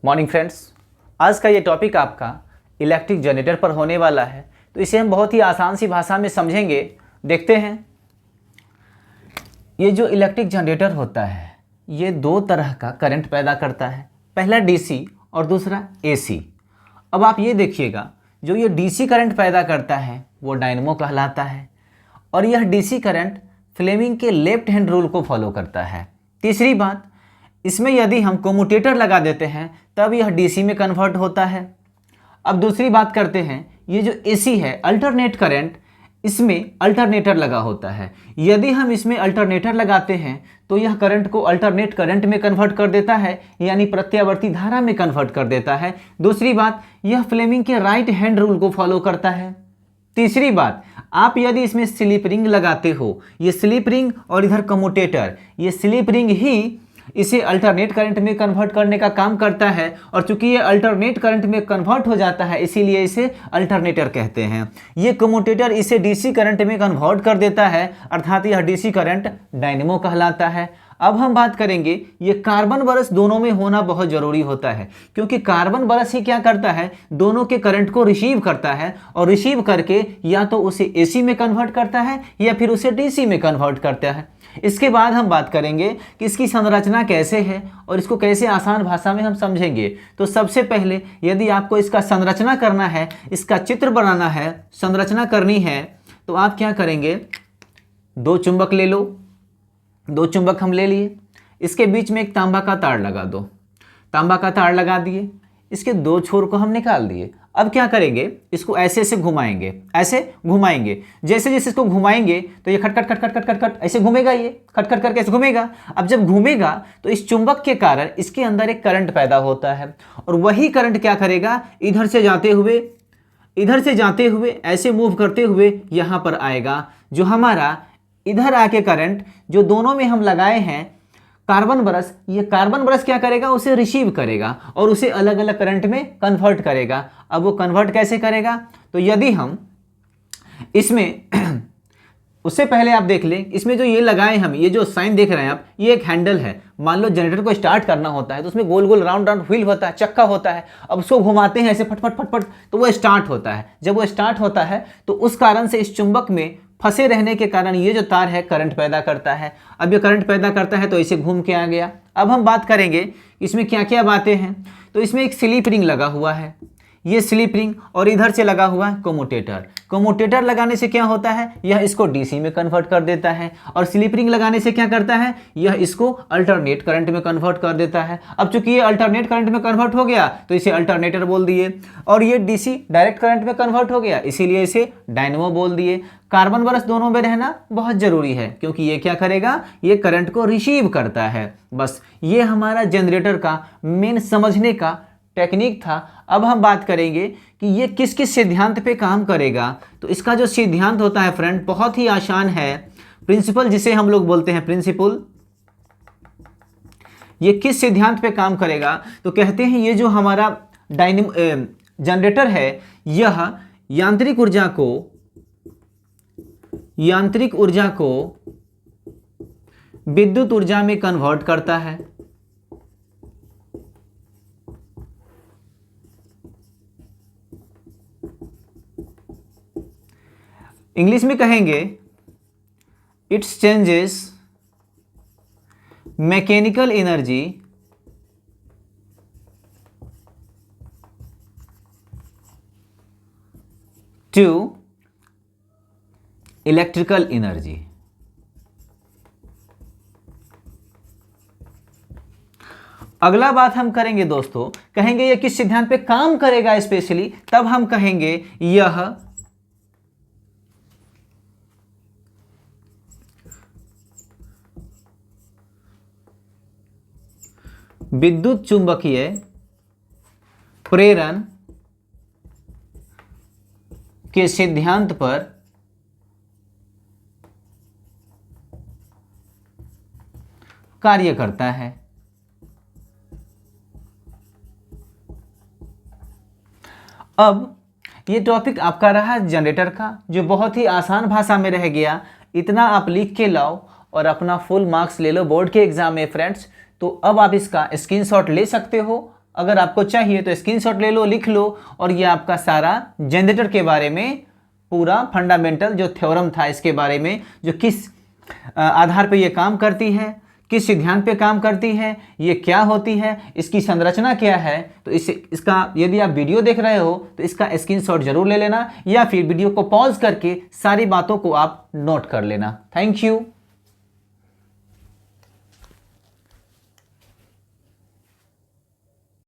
Morning friends, आज का ये टॉपिक आपका इलेक्ट्रिक जनरेटर पर होने वाला है। तो इसे हम बहुत ही आसान सी भाषा में समझेंगे। देखते हैं। ये जो इलेक्ट्रिक जनरेटर होता है ये दो तरह का करंट पैदा करता है, पहला डीसी और दूसरा एसी। अब आप ये देखिएगा, जो ये डीसी करंट पैदा करता है वो डायनेमो कहलाता है और यह डीसी करंट फ्लेमिंग के लेफ्ट हैंड रूल को फॉलो करता है। तीसरी बात, इसमें यदि हम कम्यूटेटर लगा देते हैं तब यह डीसी में कन्वर्ट होता है। अब दूसरी बात करते हैं, ये जो एसी है अल्टरनेट करंट, इसमें अल्टरनेटर लगा होता है। यदि हम इसमें अल्टरनेटर लगाते हैं तो यह करंट को अल्टरनेट करंट में कन्वर्ट कर देता है, यानी प्रत्यावर्ती धारा में कन्वर्ट कर देता है। दूसरी बात, यह फ्लेमिंग के राइट हैंड रूल को फॉलो करता है। तीसरी बात, आप यदि इसमें स्लिप रिंग लगाते हो, ये स्लिप रिंग और इधर कम्यूटेटर, ये स्लिप रिंग ही इसे अल्टरनेट करंट में कन्वर्ट करने का काम करता है और चूंकि ये अल्टरनेट करंट में कन्वर्ट हो जाता है इसीलिए इसे अल्टरनेटर कहते हैं। ये कम्यूटेटर इसे डीसी करंट में कन्वर्ट कर देता है, अर्थात यह डीसी करंट डायनेमो कहलाता है। अब हम बात करेंगे, ये कार्बन ब्रश दोनों में होना बहुत ज़रूरी होता है, क्योंकि कार्बन ब्रश ही क्या करता है, दोनों के करंट को रिसीव करता है और रिसीव करके या तो उसे एसी में कन्वर्ट करता है या फिर उसे डीसी में कन्वर्ट करता है। इसके बाद हम बात करेंगे कि इसकी संरचना कैसे है और इसको कैसे आसान भाषा में हम समझेंगे। तो सबसे पहले यदि आपको इसका संरचना करना है, इसका चित्र बनाना है, संरचना करनी है, तो आप क्या करेंगे, दो चुंबक ले लो। दो चुंबक हम ले लिए, इसके बीच में एक तांबा का तार लगा दो। तांबा का तार लगा दिए, इसके दो छोर को हम निकाल दिए। अब क्या करेंगे, इसको ऐसे ऐसे घुमाएंगे, ऐसे घुमाएंगे। जैसे जैसे इसको घुमाएंगे तो ये खटखट खटखट खटखट खट ऐसे घूमेगा, ये खटखट करके ऐसे घूमेगा। अब जब घूमेगा तो इस चुंबक के कारण इसके अंदर एक करंट पैदा होता है और वही करंट क्या करेगा, इधर से जाते हुए ऐसे मूव करते हुए यहाँ पर आएगा। जो हमारा इधर आके करंट जो दोनों में हम लगाए हैं कार्बन ब्रश, ये कार्बन ब्रश क्या करेगा, उसे रिसीव करेगा और उसे अलग अलग करंट में कन्वर्ट करेगा। अब वो कन्वर्ट कैसे करेगा, तो यदि हम इसमें उससे पहले आप देख लें, इसमें जो ये लगाए हम, ये जो साइन देख रहे हैं आप, ये एक हैंडल है। मान लो जनरेटर को स्टार्ट करना होता है तो उसमें गोल गोल राउंड राउंड व्हील होता है, चक्का होता है। अब उसको घुमाते हैं ऐसे फटफट फटफट तो वो स्टार्ट होता है। जब वो स्टार्ट होता है तो उस कारण से इस चुंबक में फंसे रहने के कारण ये जो तार है करंट पैदा करता है। अब ये करंट पैदा करता है तो इसे घूम के आ गया। अब हम बात करेंगे इसमें क्या क्या बातें हैं। तो इसमें एक स्लिप रिंग लगा हुआ है, ये स्लिप रिंग, और इधर से लगा हुआ है कम्यूटेटर। कम्यूटेटर लगाने से क्या होता है, यह इसको डीसी में कन्वर्ट कर देता है और स्लिप रिंग लगाने से क्या करता है, यह इसको अल्टरनेट करंट में कन्वर्ट कर देता है। अब चूंकि ये अल्टरनेट करंट में कन्वर्ट हो गया तो इसे अल्टरनेटर बोल दिए, और ये डीसी डायरेक्ट करंट में कन्वर्ट हो गया इसीलिए इसे डायनेमो बोल दिए। कार्बन ब्रश दोनों में रहना बहुत जरूरी है क्योंकि ये क्या करेगा, ये करंट को रिसीव करता है। बस ये हमारा जनरेटर का मेन समझने का टेक्निक था। अब हम बात करेंगे कि ये किस किस सिद्धांत पे काम करेगा। तो इसका जो सिद्धांत होता है फ्रेंड बहुत ही आसान है। प्रिंसिपल जिसे हम लोग बोलते हैं प्रिंसिपल, ये किस सिद्धांत पे काम करेगा, तो कहते हैं ये जो हमारा जनरेटर है यह यांत्रिक ऊर्जा को विद्युत ऊर्जा में कन्वर्ट करता है। इंग्लिश में कहेंगे it's changes mechanical energy to electrical energy. अगला बात हम करेंगे दोस्तों, कहेंगे यह किस सिद्धांत पे काम करेगा स्पेशली, तब हम कहेंगे यह विद्युत चुंबकीय प्रेरण के सिद्धांत पर कार्य करता है। अब ये टॉपिक आपका रहा जनरेटर का, जो बहुत ही आसान भाषा में रह गया। इतना आप लिख के लाओ और अपना फुल मार्क्स ले लो बोर्ड के एग्जाम में फ्रेंड्स। तो अब आप इसका स्क्रीनशॉट ले सकते हो, अगर आपको चाहिए तो स्क्रीनशॉट ले लो, लिख लो, और ये आपका सारा जनरेटर के बारे में पूरा फंडामेंटल जो थ्योरम था इसके बारे में, जो किस आधार पे ये काम करती है, किस सिद्धांत पे काम करती है, ये क्या होती है, इसकी संरचना क्या है, तो इसका यदि आप वीडियो देख रहे हो तो इसका स्क्रीनशॉट जरूर ले लेना, या फिर वीडियो को पॉज करके सारी बातों को आप नोट कर लेना। Thank you.